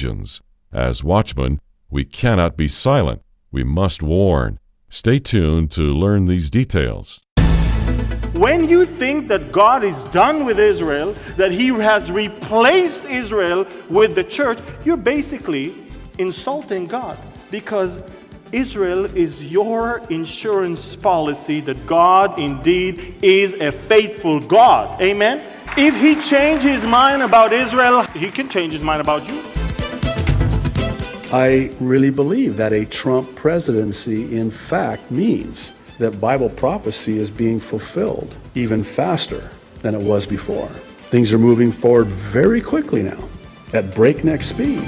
decisions. As watchmen, we cannot be silent. We must warn. Stay tuned to learn these details. When you think that God is done with Israel, that He has replaced Israel with the church, you're basically insulting God, because Israel is your insurance policy that God indeed is a faithful God. Amen? If He changed His mind about Israel, He can change His mind about you. I really believe that a Trump presidency, in fact, means that Bible prophecy is being fulfilled even faster than it was before. Things are moving forward very quickly now, at breakneck speed.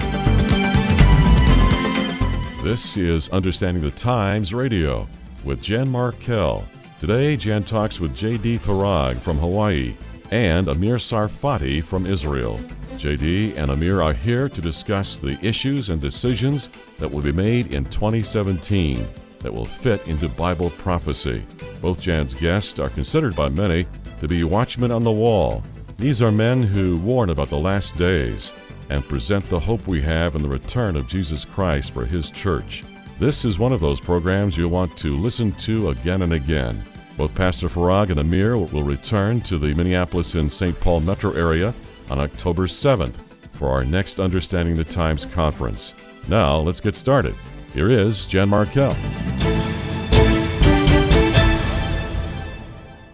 This is Understanding the Times Radio with Jan Markell. Today, Jan talks with J.D. Farag from Hawaii and Amir Tsarfati from Israel. J.D. and Amir are here to discuss the issues and decisions that will be made in 2017 that will fit into Bible prophecy. Both Jan's guests are considered by many to be watchmen on the wall. These are men who warn about the last days and present the hope we have in the return of Jesus Christ for His church. This is one of those programs you'll want to listen to again and again. Both Pastor Farag and Amir will return to the Minneapolis and St. Paul metro area on October 7th for our next Understanding the Times conference. Now, let's get started. Here is Jan Markell.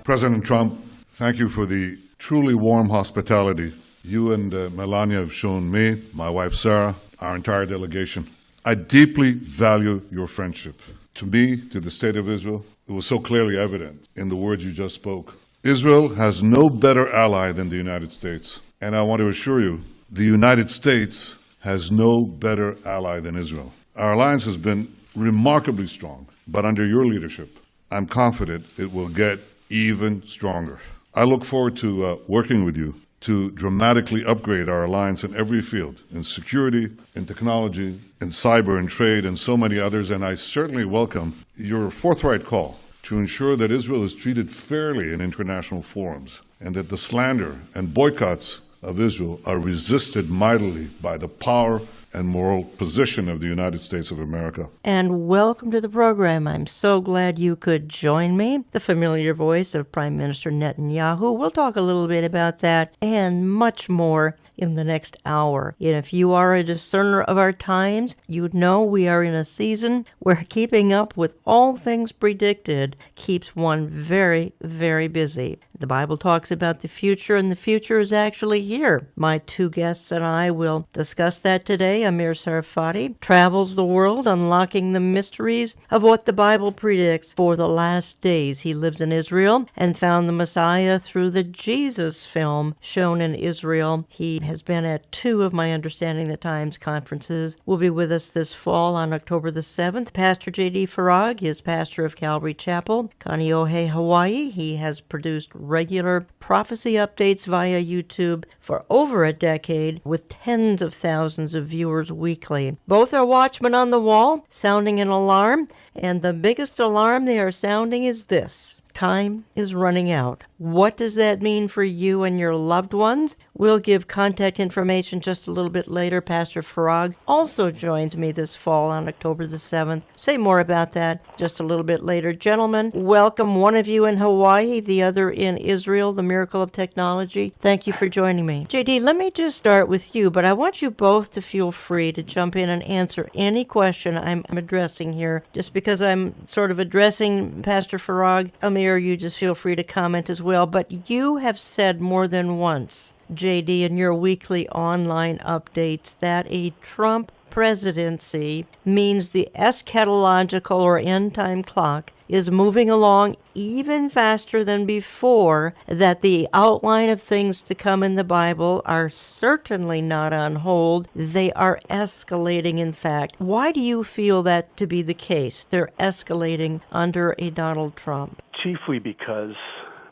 President Trump, thank you for the truly warm hospitality you and Melania have shown me, my wife Sarah, our entire delegation. I deeply value your friendship. To me, to the state of Israel, it was so clearly evident in the words you just spoke. Israel has no better ally than the United States. And I want to assure you, the United States has no better ally than Israel. Our alliance has been remarkably strong, but under your leadership, I'm confident it will get even stronger. I look forward to working with you to dramatically upgrade our alliance in every field, in security, in technology, in cyber and trade, and so many others, and I certainly welcome your forthright call to ensure that Israel is treated fairly in international forums, and that the slander and boycotts of Israel are resisted mightily by the power and moral position of the United States of America. And welcome to the program. I'm so glad you could join me. The familiar voice of Prime Minister Netanyahu. We'll talk a little bit about that and much more in the next hour. And if you are a discerner of our times, you'd know we are in a season where keeping up with all things predicted keeps one very, very busy. The Bible talks about the future, and the future is actually here. My two guests and I will discuss that today. Amir Tsarfati travels the world unlocking the mysteries of what the Bible predicts for the last days. He lives in Israel and found the Messiah through the Jesus film shown in Israel. He has been at two of my Understanding the Times conferences. Will be with us this fall on October the 7th. Pastor J.D. Farag is pastor of Calvary Chapel, Kaneohe, Hawaii. He has produced regular prophecy updates via YouTube for over a decade with tens of thousands of viewers weekly. Both are watchmen on the wall, sounding an alarm, and the biggest alarm they are sounding is this: time is running out. What does that mean for you and your loved ones? We'll give contact information just a little bit later. Pastor Farag also joins me this fall on October the 7th. Say more about that just a little bit later. Gentlemen, welcome, one of you in Hawaii, the other in Israel, the miracle of technology. Thank you for joining me. JD, let me just start with you, but I want you both to feel free to jump in and answer any question I'm addressing here. Just because I'm sort of addressing Pastor Farag, Amir, you just feel free to comment as well. But you have said more than once, JD, in your weekly online updates, that a Trump presidency means the eschatological or end-time clock is moving along even faster than before, that the outline of things to come in the Bible are certainly not on hold. They are escalating, in fact. Why do you feel that to be the case? They're escalating under a Donald Trump. Chiefly because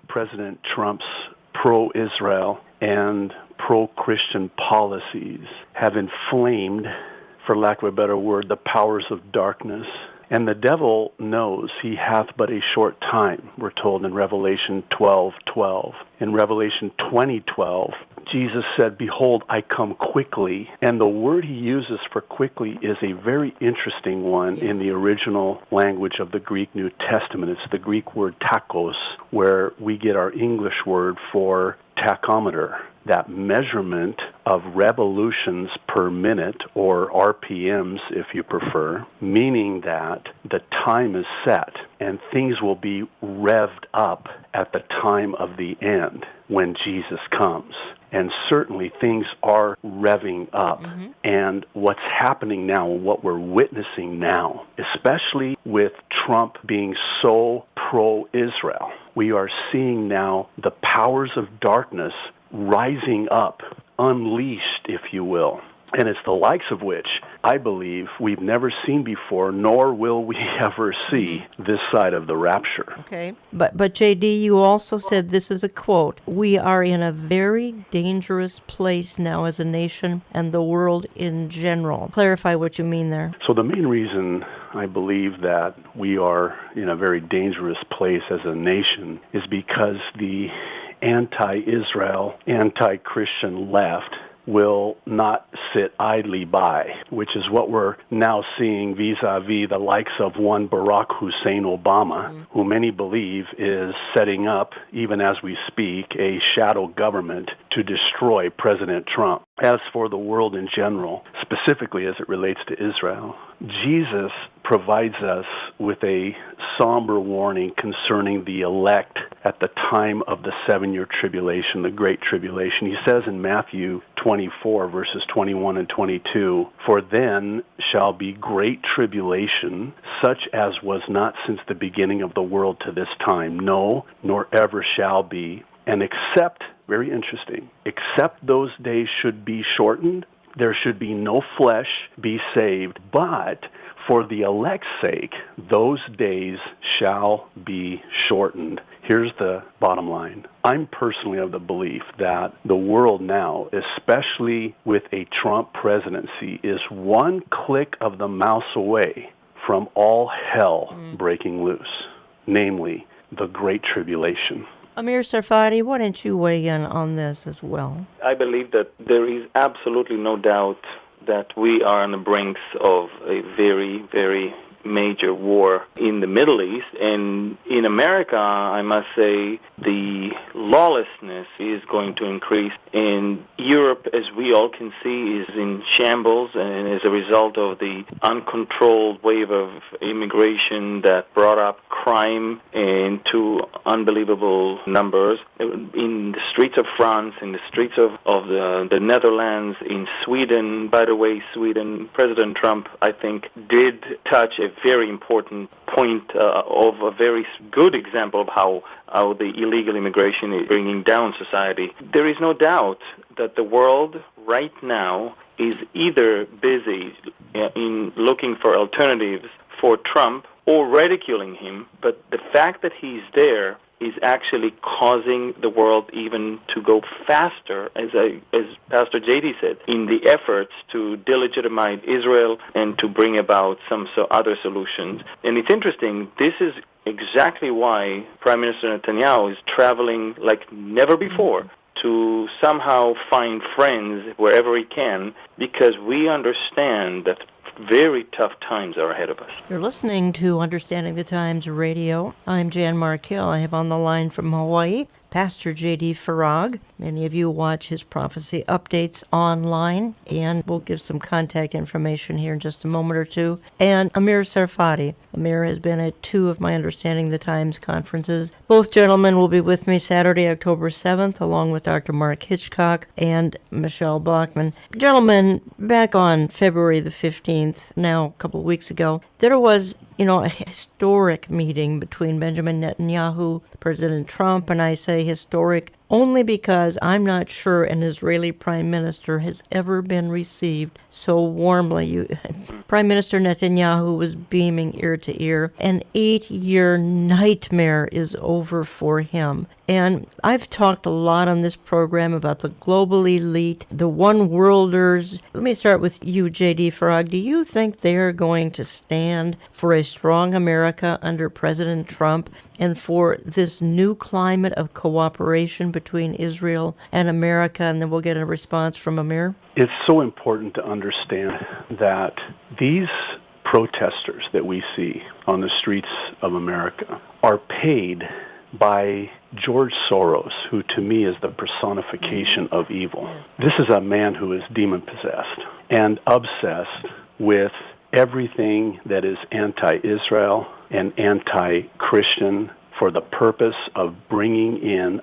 President Trump's pro-Israel and pro-Christian policies have inflamed, for lack of a better word, the powers of darkness. And the devil knows he hath but a short time, we're told in Revelation 12:12. In Revelation 20:12, Jesus said, "Behold, I come quickly." And the word he uses for quickly is a very interesting one in the original language of the Greek New Testament. It's the Greek word tachos, where we get our English word for tachometer, that measurement of revolutions per minute, or RPMs if you prefer, meaning that the time is set and things will be revved up at the time of the end when Jesus comes. And certainly things are revving up. And what's happening now, and what we're witnessing now, especially with Trump being so pro-Israel, we are seeing now the powers of darkness rising up, unleashed, if you will. And it's the likes of which I believe we've never seen before, nor will we ever see this side of the rapture. Okay. But J.D., you also said, this is a quote, "We are in a very dangerous place now as a nation and the world in general." Clarify what you mean there. So the main reason I believe that we are in a very dangerous place as a nation is because the anti-Israel, anti-Christian left will not sit idly by, which is what we're now seeing vis-a-vis the likes of one Barack Hussein Obama, who many believe is setting up, even as we speak, a shadow government to destroy President Trump. As for the world in general, specifically as it relates to Israel, Jesus provides us with a somber warning concerning the elect at the time of the 7-year tribulation, the Great Tribulation. He says in Matthew 24, verses 21 and 22, "For then shall be great tribulation, such as was not since the beginning of the world to this time, no, nor ever shall be. And except," very interesting, "except those days should be shortened, there should be no flesh be saved, but for the elect's sake, those days shall be shortened." Here's the bottom line. I'm personally of the belief that the world now, especially with a Trump presidency, is one click of the mouse away from all hell breaking loose, namely the Great Tribulation. Amir Tsarfati, why don't you weigh in on this as well? I believe that there is absolutely no doubt that we are on the brinks of a very, very major war in the Middle East. And in America, I must say, the lawlessness is going to increase. And Europe, as we all can see, is in shambles, and as a result of the uncontrolled wave of immigration that brought up crime into unbelievable numbers. In the streets of France, in the streets of the Netherlands, in Sweden. By the way, Sweden, President Trump, I think, did touch a very important point of a very good example of how the illegal immigration is bringing down society. There is no doubt that the world right now is either busy in looking for alternatives for Trump or ridiculing him, but the fact that he's there is actually causing the world even to go faster, as Pastor J.D. said, in the efforts to delegitimize Israel and to bring about some other solutions. And it's interesting, this is exactly why Prime Minister Netanyahu is traveling like never before to somehow find friends wherever he can, because we understand that very tough times are ahead of us. You're listening to Understanding the Times Radio. I'm Jan Markell. I have on the line from Hawaii Pastor J.D. Farag. Many of you watch his prophecy updates online, and we'll give some contact information here in just a moment or two. And Amir Tsarfati. Amir has been at 2 of my Understanding the Times conferences. Both gentlemen will be with me Saturday, October 7th, along with Dr. Mark Hitchcock and Michelle Bachman. Gentlemen, back on February the 15th, now a couple of weeks ago, there was a historic meeting between Benjamin Netanyahu, President Trump, and I say historic only because I'm not sure an Israeli prime minister has ever been received so warmly. Prime Minister Netanyahu was beaming ear to ear. An 8-year nightmare is over for him. And I've talked a lot on this program about the global elite, the one-worlders. Let me start with you, J.D. Farag. Do you think they're going to stand for a strong America under President Trump and for this new climate of cooperation between Israel and America, and then we'll get a response from Amir? It's so important to understand that these protesters that we see on the streets of America are paid by George Soros, who to me is the personification of evil. This is a man who is demon-possessed and obsessed with everything that is anti-Israel and anti-Christian for the purpose of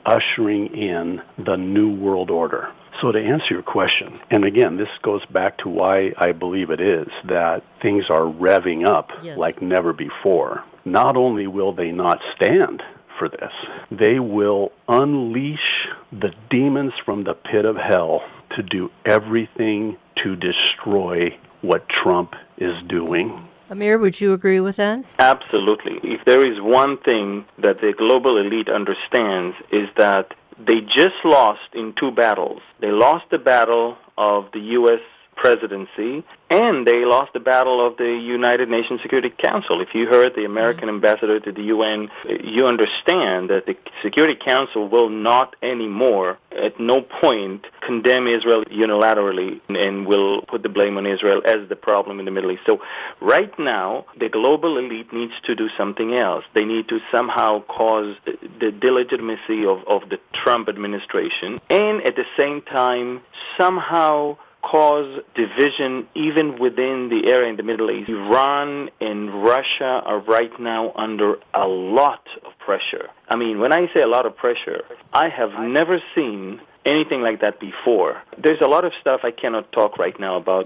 ushering in the New World Order. So to answer your question, and again, this goes back to why I believe it is that things are revving up like never before. Not only will they not stand for this, they will unleash the demons from the pit of hell to do everything to destroy what Trump is doing. Amir, would you agree with that? Absolutely. If there is one thing that the global elite understands is that they just lost in two battles. They lost the battle of the U.S. presidency, and they lost the battle of the United Nations Security Council. If you heard the American ambassador to the UN, you understand that the Security Council will not anymore, at no point, condemn Israel unilaterally and will put the blame on Israel as the problem in the Middle East. So right now, the global elite needs to do something else. They need to somehow cause the delegitimacy of the Trump administration, and at the same time, somehow cause division even within the area in the Middle East. Iran and Russia are right now under a lot of pressure. I mean, when I say a lot of pressure, I have never seen anything like that before. There's a lot of stuff I cannot talk right now about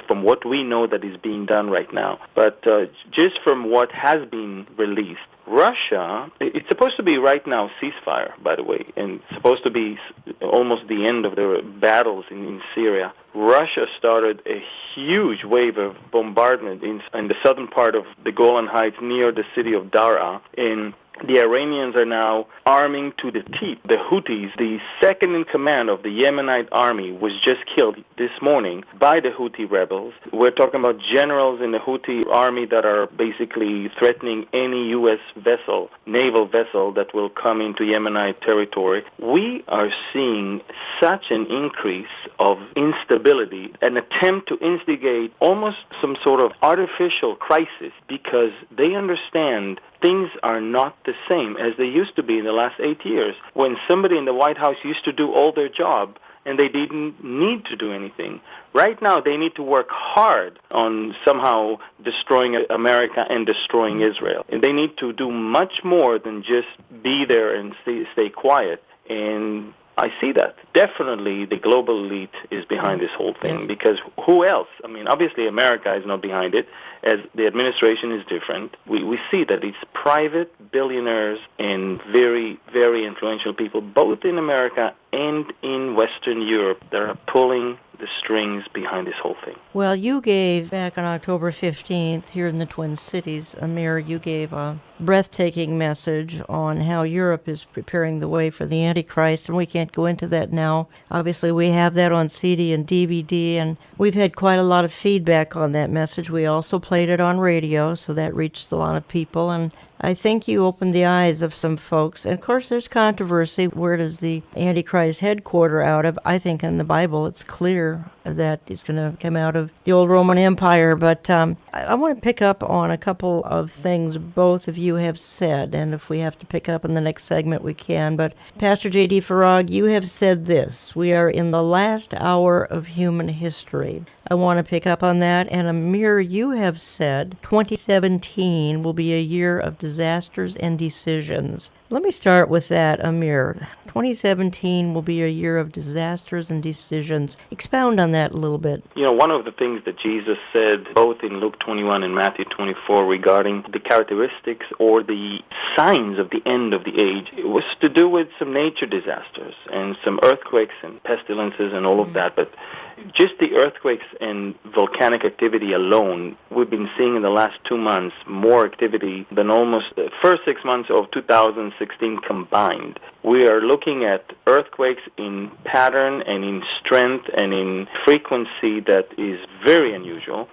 from what we know that is being done right now. But just from what has been released, Russia, it's supposed to be right now ceasefire, by the way, and supposed to be almost the end of the battles in Syria. Russia started a huge wave of bombardment in the southern part of the Golan Heights near the city of Daraa, and the Iranians are now arming to the teeth. The Houthis, the second in command of the Yemenite army, was just killed this morning by the Houthi rebels. We're talking about generals in the Houthi army that are basically threatening any U.S. vessel, naval vessel, that will come into Yemenite territory. We are seeing such an increase of instability, an attempt to instigate almost some sort of artificial crisis, because they understand things are not the same as they used to be in the last 8 years, when somebody in the White House used to do all their job and they didn't need to do anything. Right now, they need to work hard on somehow destroying America and destroying Israel. And they need to do much more than just be there and stay quiet. And I see that. Definitely the global elite is behind this whole thing, because who else? I mean, obviously America is not behind it, as the administration is different. We see that it's private billionaires and very, very influential people, both in America and in Western Europe, that are pulling the strings behind this whole thing. Well, you gave, back on October 15th, here in the Twin Cities, Amir, you gave a breathtaking message on how Europe is preparing the way for the Antichrist, and we can't go into that now. Obviously, we have that on CD and DVD, and we've had quite a lot of feedback on that message. We also played it on radio, so that reached a lot of people, and I think you opened the eyes of some folks. And of course, there's controversy. Where does the Antichrist headquarter out of? I think in the Bible it's clear that he's going to come out of the old Roman Empire. But I want to pick up on a couple of things both of you have said. And if we have to pick up in the next segment, we can. But Pastor J.D. Farag, you have said this: we are in the last hour of human history. I want to pick up on that. And Amir, you have said 2017 will be a year of disasters and decisions. Let me start with that, Amir. 2017 will be a year of disasters and decisions. Expound on that a little bit. You know, one of the things that Jesus said, both in Luke 21 and Matthew 24, regarding the characteristics or the signs of the end of the age, it was to do with some nature disasters and some earthquakes and pestilences and all of that. But just the earthquakes and volcanic activity alone, we've been seeing in the last 2 months more activity than almost the first 6 months of 2016 combined. We are looking at earthquakes in pattern and in strength and in frequency that is very unusual.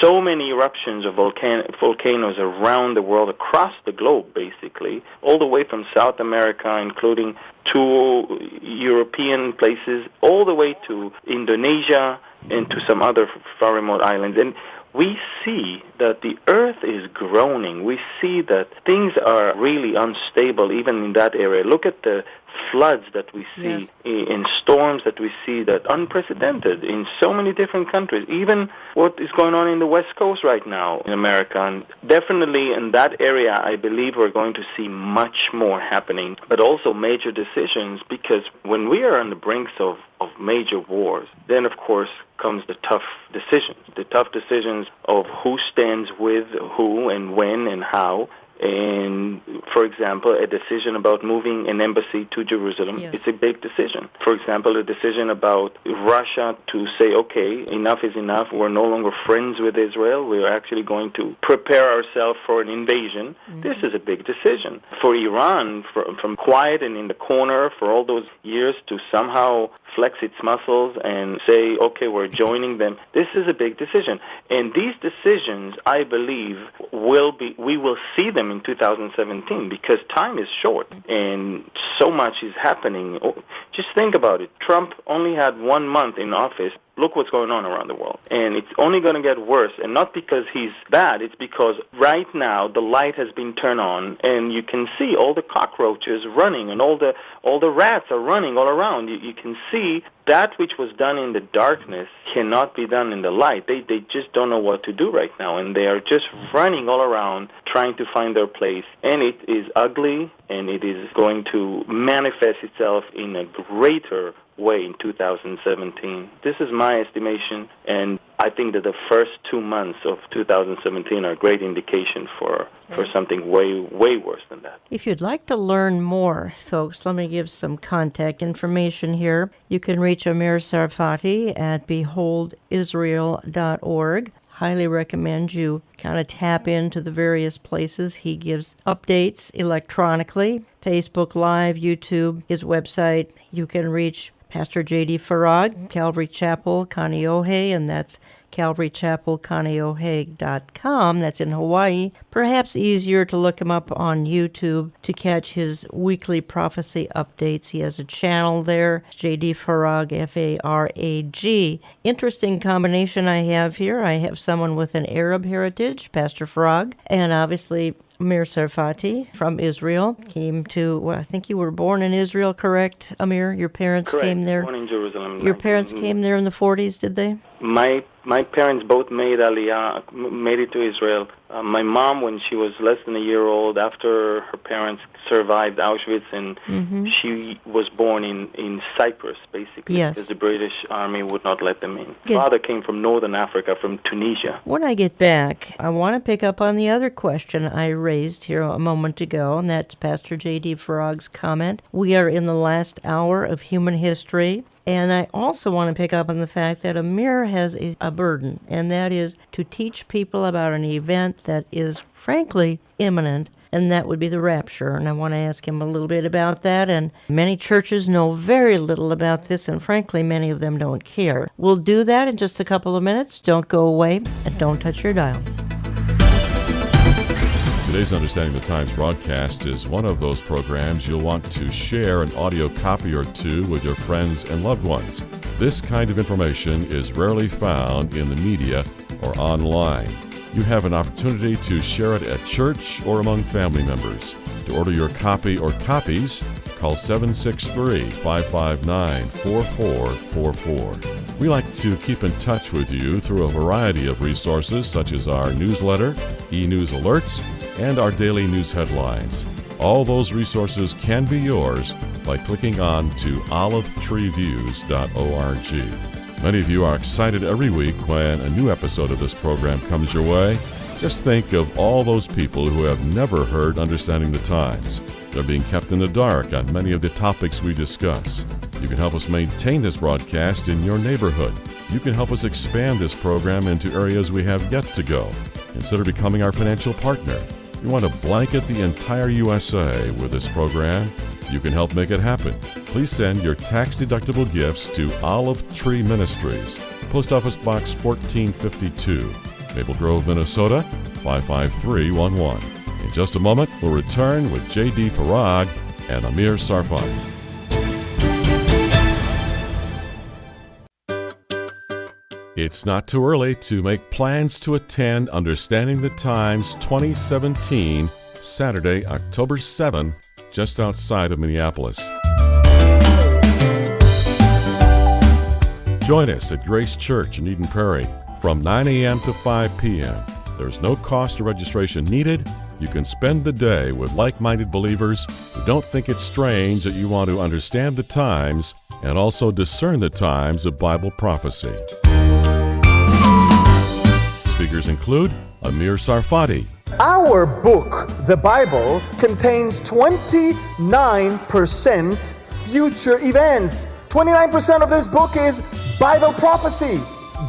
so many eruptions of volcanoes around the world, across the globe, basically, all the way from South America, including 2 European places, all the way to Indonesia and to some other far remote islands. And we see that the earth is groaning. We see that things are really unstable even in that area. Look at the floods that we see, in storms that we see, that unprecedented in so many different countries. Even what is going on in the West Coast right now in America. And definitely in that area, I believe we're going to see much more happening, but also major decisions, because when we are on the brinks of major wars, then of course comes the tough decisions of who stands with who and when and how. And, for example, a decision about moving an embassy to Jerusalem, it's a big decision. For example, a decision about Russia to say, okay, enough is enough. We're no longer friends with Israel. We're actually going to prepare ourselves for an invasion. This is a big decision. For Iran, from quiet and in the corner for all those years to somehow flex its muscles and say, okay, we're joining them, this is a big decision. And these decisions, I believe, we will see them in 2017, because time is short and so much is happening. Just think about it. Trump only had 1 month in office. Look what's going on around the world. And it's only going to get worse. And not because he's bad. It's because right now the light has been turned on, and you can see all the cockroaches running, and all the rats are running all around. You can see that which was done in the darkness cannot be done in the light. They just don't know what to do right now. And they are just running all around trying to find their place. And it is ugly, and it is going to manifest itself in a greater way in 2017. This is my estimation, and I think that the first 2 months of 2017 are a great indication for something way worse than that. If you'd like to learn more, folks, let me give some contact information here. You can reach Amir Tsarfati at beholdisrael.org. Highly recommend you kind of tap into the various places. He gives updates electronically, Facebook Live, YouTube, his website. You can reach Pastor J.D. Farag, Calvary Chapel, Kaneohe, and that's calvarychapelkaneohe.com. That's in Hawaii. Perhaps easier to look him up on YouTube to catch his weekly prophecy updates. He has a channel there, J.D. Farag, F-A-R-A-G. Interesting combination I have here. I have someone with an Arab heritage, Pastor Farag, and obviously Amir Tsarfati from Israel. Came to, well, I think you were born in Israel, correct, Amir? Your parents came there? Born in Jerusalem. Your parents came there in the 40s, did they? My parents both made Aliyah, made it to Israel. My mom, when she was less than a year old, after her parents survived Auschwitz, and she was born in Cyprus, basically, because the British Army would not let them in. Father came from northern Africa, from Tunisia. When I get back, I want to pick up on the other question I raised here a moment ago, and that's Pastor J.D. Farag's comment. We are in the last hour of human history. And I also want to pick up on the fact that Amir has a burden, and that is to teach people about an event that is, frankly, imminent, and that would be the rapture. And I want to ask him a little bit about that. And many churches know very little about this, and frankly, many of them don't care. We'll do that in just a couple of minutes. Don't go away, and don't touch your dial. Today's Understanding the Times broadcast is one of those programs you'll want to share an audio copy or two with your friends and loved ones. This kind of information is rarely found in the media or online. You have an opportunity to share it at church or among family members. To order your copy or copies, call 763-559-4444. We like to keep in touch with you through a variety of resources such as our newsletter, e-news alerts, and our daily news headlines. All those resources can be yours by clicking on to olivetreeviews.org. Many of you are excited every week when a new episode of this program comes your way. Just think of all those people who have never heard Understanding the Times. They're being kept in the dark on many of the topics we discuss. You can help us maintain this broadcast in your neighborhood. You can help us expand this program into areas we have yet to go. Consider becoming our financial partner. We want to blanket the entire USA with this program. You can help make it happen. Please send your tax-deductible gifts to Olive Tree Ministries, Post Office Box 1452, Maple Grove, Minnesota, 55311. In just a moment, we'll return with J.D. Farag and Amir Tsarfati. It's not too early to make plans to attend Understanding the Times 2017, Saturday, October 7, just outside of Minneapolis. Join us at Grace Church in Eden Prairie from 9 a.m. to 5 p.m. There's no cost or registration needed. You can spend the day with like-minded believers who don't think it's strange that you want to understand the times and also discern the times of Bible prophecy. Speakers include Amir Tsarfati. Our book, the Bible, contains 29% future events. 29% of this book is Bible prophecy.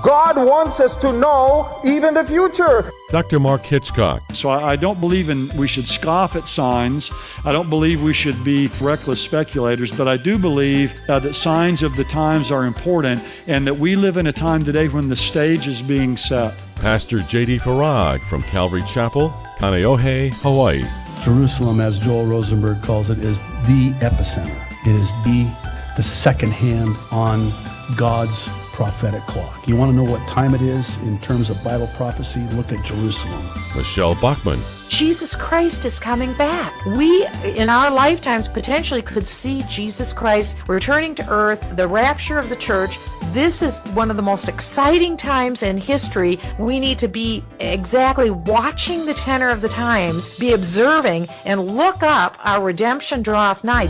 God wants us to know even the future. Dr. Mark Hitchcock. So I don't believe we should scoff at signs. I don't believe we should be reckless speculators, but I do believe that signs of the times are important and that we live in a time today when the stage is being set. Pastor J.D. Farag from Calvary Chapel, Kaneohe, Hawaii. Jerusalem, as Joel Rosenberg calls it, is the epicenter. It is the second hand on God's prophetic clock. You want to know what time it is in terms of Bible prophecy? Look at Jerusalem. Michelle Bachman. Jesus Christ is coming back. We, in our lifetimes, potentially could see Jesus Christ returning to earth, the rapture of the church. This is one of the most exciting times in history. We need to be exactly watching the tenor of the times, be observing, and look up our redemption draweth nigh.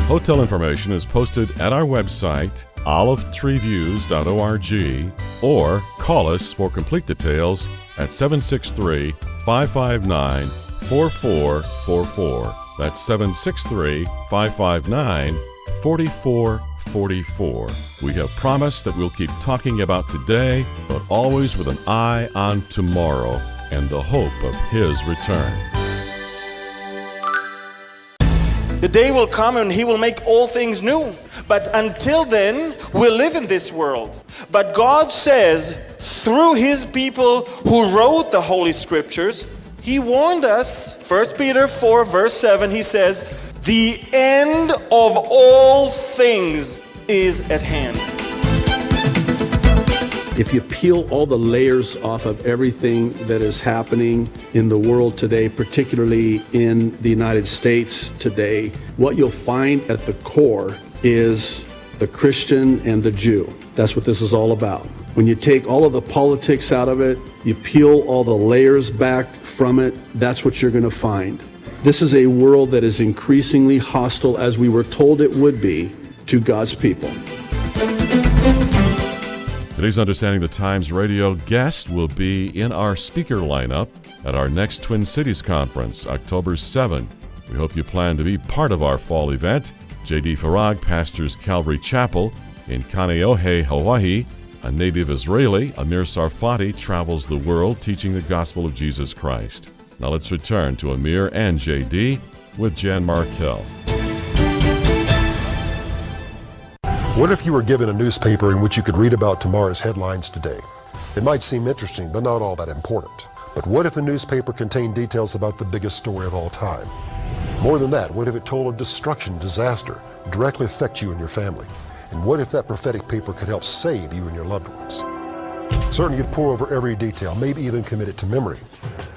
Hotel information is posted at our website, olivetreeviews.org, or call us for complete details at 763-559-4444. That's 763-559-4444. We have promised that we'll keep talking about today, but always with an eye on tomorrow and the hope of His return. The day will come and He will make all things new. But until then, we'll live in this world. But God says, through His people who wrote the Holy Scriptures, He warned us, 1 Peter 4 verse 7, He says, the end of all things is at hand. If you peel all the layers off of everything that is happening in the world today, particularly in the United States today, what you'll find at the core is the Christian and the Jew. That's what this is all about. When you take all of the politics out of it, you peel all the layers back from it, that's what you're going to find. This is a world that is increasingly hostile, as we were told it would be, to God's people. Today's Understanding the Times radio guest will be in our speaker lineup at our next Twin Cities Conference, October 7. We hope you plan to be part of our fall event. J.D. Farag pastors Calvary Chapel in Kaneohe, Hawaii. A native Israeli, Amir Tsarfati, travels the world teaching the gospel of Jesus Christ. Now let's return to Amir and J.D. with Jan Markell. What if you were given a newspaper in which you could read about tomorrow's headlines today? It might seem interesting, but not all that important. But what if the newspaper contained details about the biggest story of all time? More than that, what if it told of destruction, disaster, directly affect you and your family? And what if that prophetic paper could help save you and your loved ones? Certainly you'd pore over every detail, maybe even commit it to memory.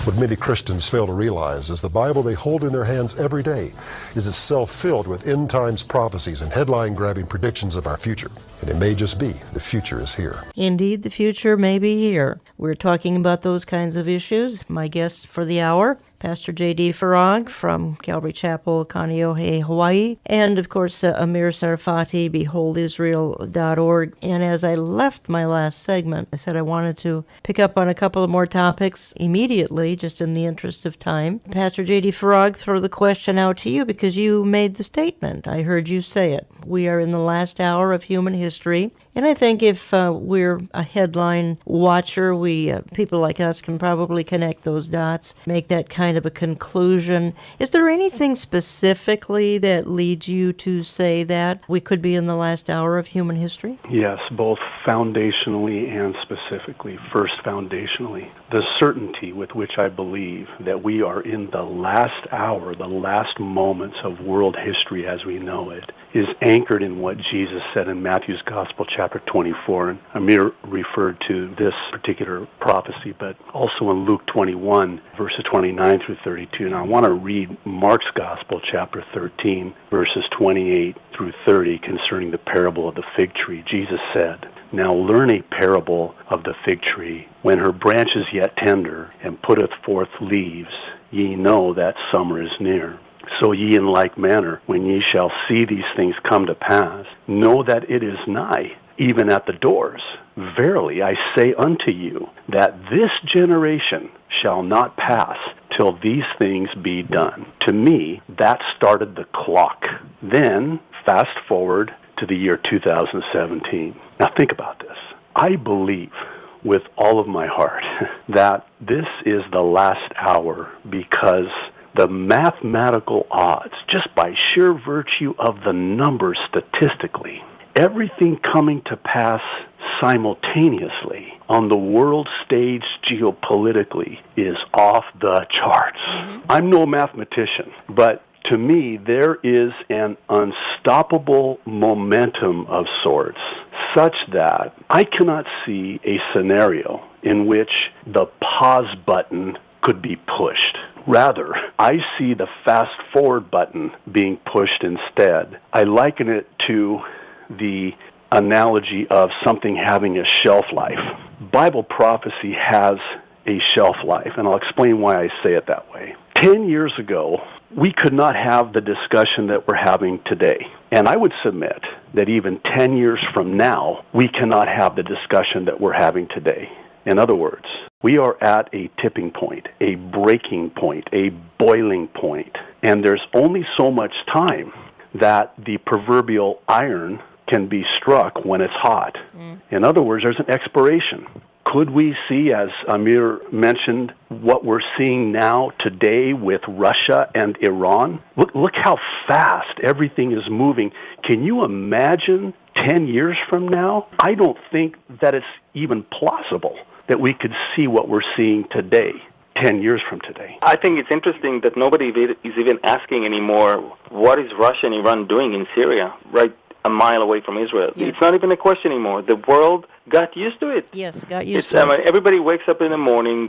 What many Christians fail to realize is the Bible they hold in their hands every day is itself filled with end times prophecies and headline-grabbing predictions of our future. And it may just be the future is here. Indeed, the future may be here. We're talking about those kinds of issues. My guests for the hour, Pastor J.D. Farag from Calvary Chapel, Kaneohe, Hawaii, and of course Amir Tsarfati, beholdisrael.org. And as I left my last segment, I said I wanted to pick up on a couple of more topics immediately, just in the interest of time. Pastor J.D. Farag, throw the question out to you because you made the statement. I heard you say it. We are in the last hour of human history, and I think if we're a headline watcher, people like us can probably connect those dots, make that kind kind of a conclusion. Is there anything specifically that leads you to say that we could be in the last hour of human history? Yes, both foundationally and specifically. First, foundationally, the certainty with which I believe that we are in the last hour, the last moments of world history as we know it, is anchored in what Jesus said in Matthew's Gospel, chapter 24. And Amir referred to this particular prophecy, but also in Luke 21, verses 29 through 32. And I want to read Mark's Gospel, chapter 13, verses 28 through 30, concerning the parable of the fig tree. Jesus said, "Now learn a parable of the fig tree. When her branch is yet tender, and putteth forth leaves, ye know that summer is near. So ye in like manner, when ye shall see these things come to pass, know that it is nigh, even at the doors. Verily I say unto you, that this generation shall not pass till these things be done." To me, that started the clock. Then, fast forward to the year 2017. Now think about this. I believe with all of my heart that this is the last hour, because the mathematical odds, just by sheer virtue of the numbers statistically, everything coming to pass simultaneously on the world stage geopolitically is off the charts. I'm no mathematician, but to me, there is an unstoppable momentum of sorts, such that I cannot see a scenario in which the pause button could be pushed. Rather, I see the fast forward button being pushed instead. I liken it to the analogy of something having a shelf life. Bible prophecy has a shelf life, and I'll explain why I say it that way. 10 years ago, we could not have the discussion that we're having today. And I would submit that even 10 years from now, we cannot have the discussion that we're having today. In other words, we are at a tipping point, a breaking point, a boiling point, and there's only so much time that the proverbial iron can be struck when it's hot. In other words, there's an expiration. Could we see, as Amir mentioned, what we're seeing now today with Russia and Iran? Look how fast everything is moving. Can you imagine 10 years from now? I don't think that it's even plausible that we could see what we're seeing today, 10 years from today. I think it's interesting that nobody is even asking anymore, what is Russia and Iran doing in Syria, right a mile away from Israel? Yes. It's not even a question anymore. The world got used to it. Yes, got used to it. Everybody wakes up in the morning.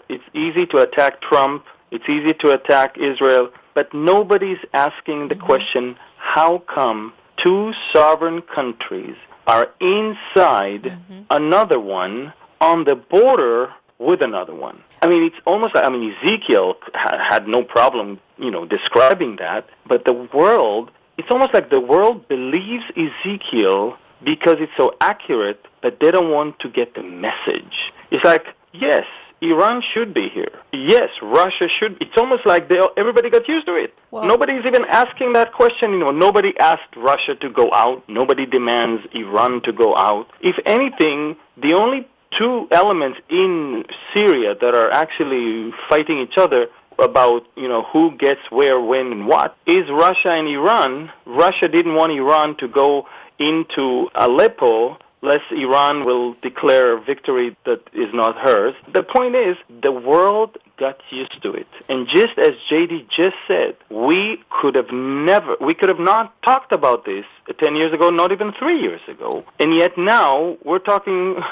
It's easy to attack Trump. It's easy to attack Israel. But nobody's asking the question, how come two sovereign countries are inside another one on the border with another one? I mean, it's almost like, Ezekiel had no problem, describing that, but the world, it's almost like the world believes Ezekiel because it's so accurate, but they don't want to get the message. It's like, yes, Iran should be here. Yes, Russia should. It's almost like everybody got used to it. Well, Nobody's even asking that question. Nobody asked Russia to go out. Nobody demands Iran to go out. If anything, the only two elements in Syria that are actually fighting each other about, who gets where, when, and what, is Russia and Iran. Russia didn't want Iran to go into Aleppo, lest Iran will declare a victory that is not hers. The point is, the world got used to it. And just as JD just said, we could have not talked about this 10 years ago, not even 3 years ago. And yet now we're talking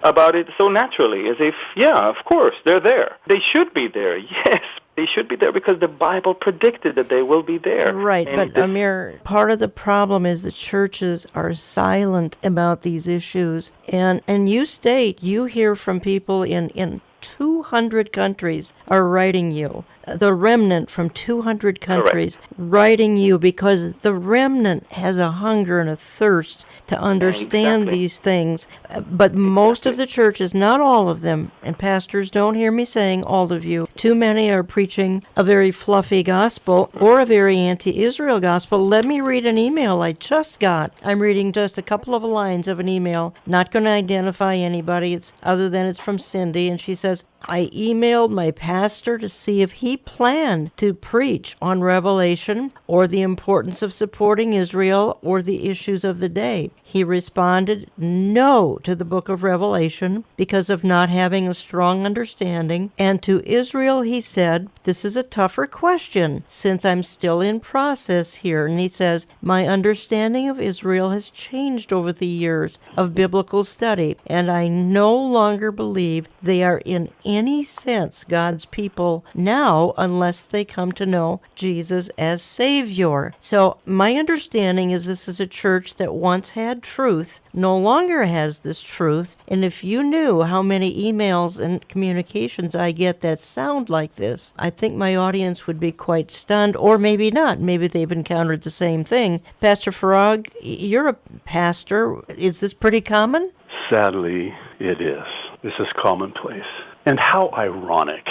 about it so naturally, as if, yeah, of course, they're there. They should be there, yes. They should be there because the Bible predicted that they will be there. Right, but Amir, part of the problem is the churches are silent about these issues. And you hear from people in 200 countries are writing you. The remnant from 200 countries writing you, because the remnant has a hunger and a thirst to understand these things. But most of the churches, not all of them, and pastors, don't hear me saying all of you, too many are preaching a very fluffy gospel or a very anti-Israel gospel. Let me read an email I just got. I'm reading just a couple of lines of an email, not going to identify anybody, other than it's from Cindy, and she says, I emailed my pastor to see if he planned to preach on Revelation or the importance of supporting Israel or the issues of the day. He responded no to the book of Revelation because of not having a strong understanding. And to Israel, he said, this is a tougher question since I'm still in process here. And he says, my understanding of Israel has changed over the years of biblical study, and I no longer believe they are in any sense God's people now unless they come to know Jesus as Savior. So my understanding is this is a church that once had truth, no longer has this truth, and if you knew how many emails and communications I get that sound like this, I think my audience would be quite stunned, or maybe not. Maybe they've encountered the same thing. Pastor Farag, you're a pastor. Is this pretty common? Sadly, it is. This is commonplace. And how ironic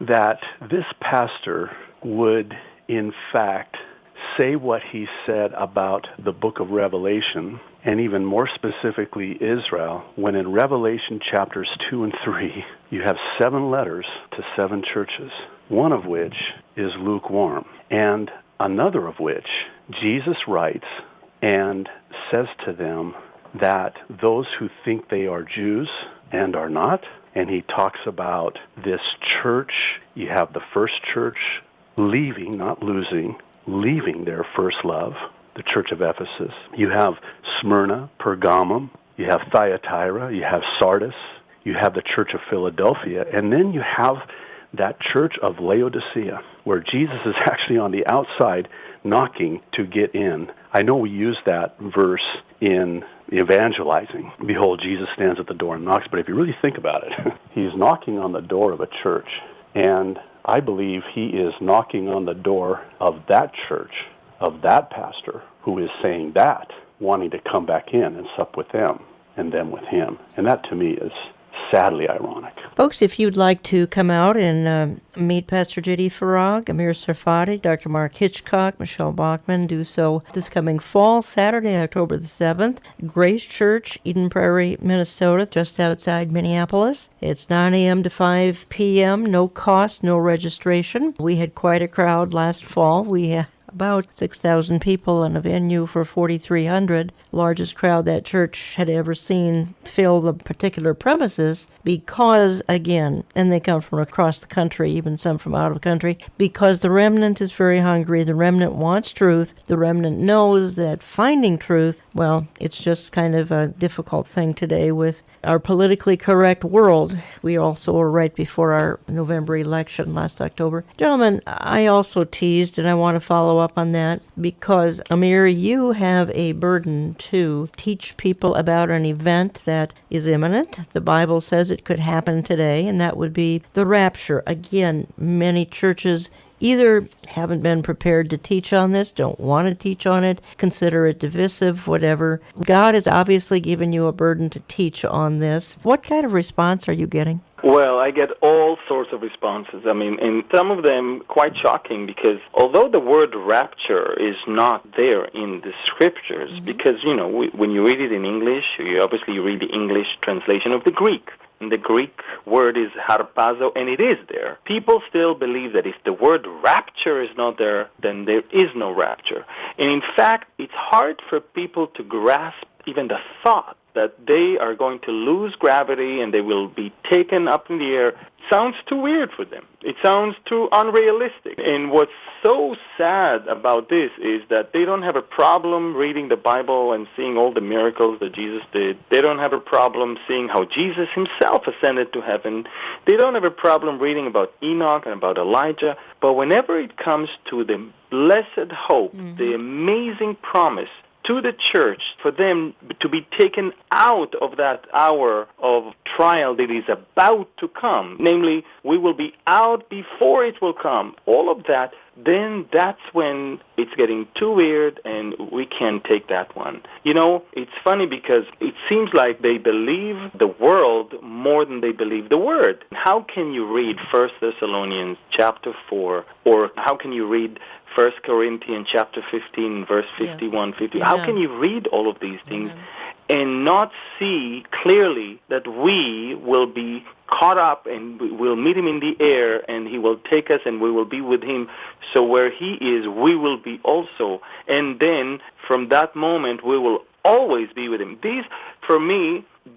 that this pastor would, in fact, say what he said about the book of Revelation, and even more specifically Israel, when in Revelation chapters 2 and 3, you have 7 letters to 7 churches, one of which is lukewarm, and another of which Jesus writes and says to them that those who think they are Jews and are not, and he talks about this church. You have the first church leaving, not losing, leaving their first love, the church of Ephesus. You have Smyrna, Pergamum, you have Thyatira, you have Sardis, you have the church of Philadelphia, and then you have that church of Laodicea, where Jesus is actually on the outside knocking to get in. I know we use that verse in evangelizing. Behold, Jesus stands at the door and knocks. But if you really think about it, he's knocking on the door of a church. And I believe he is knocking on the door of that church, of that pastor who is saying that, wanting to come back in and sup with them and them with him. And that to me is sadly ironic. Folks, if you'd like to come out and meet Pastor J.D. Farag, Amir Tsarfati, Dr. Mark Hitchcock, Michelle Bachman, do so this coming fall, Saturday, October the 7th, Grace Church, Eden Prairie, Minnesota, just outside Minneapolis. It's 9 a.m. to 5 p.m., no cost, no registration. We had quite a crowd last fall. We had about 6,000 people in a venue for 4,300, largest crowd that church had ever seen fill the particular premises because, again, and they come from across the country, even some from out of the country, because the remnant is very hungry. The remnant wants truth. The remnant knows that finding truth, well, it's just kind of a difficult thing today with our politically correct world. We also were right before our November election last October. Gentlemen, I also teased, and I want to follow up on that, because, Amir, you have a burden to teach people about an event that is imminent. The Bible says it could happen today, and that would be the rapture. Again, many churches either haven't been prepared to teach on this, don't want to teach on it, consider it divisive, whatever. God has obviously given you a burden to teach on this. What kind of response are you getting? Well, I get all sorts of responses. I mean, and some of them quite shocking, because although the word rapture is not there in the scriptures, because, you know, when you read it in English, you obviously read the English translation of the Greek. And the Greek word is harpazo, and it is there. People still believe that if the word rapture is not there, then there is no rapture. And in fact, it's hard for people to grasp even the thought that they are going to lose gravity and they will be taken up in the air. Sounds too weird for them. It sounds too unrealistic. And what's so sad about this is that they don't have a problem reading the Bible and seeing all the miracles that Jesus did. They don't have a problem seeing how Jesus himself ascended to heaven. They don't have a problem reading about Enoch and about Elijah. But whenever it comes to the blessed hope, the amazing promise to the church, for them to be taken out of that hour of trial that is about to come, namely, we will be out before it will come, all of that, then that's when it's getting too weird and we can't take that one. You know, it's funny because it seems like they believe the world more than they believe the word. How can you read 1 Thessalonians chapter 4, or how can you read 1 Corinthians chapter 15, verse 51, 50. How can you read all of these things and not see clearly that we will be caught up and we'll meet him in the air and he will take us and we will be with him. So where he is, we will be also. And then from that moment, we will always be with him. For me,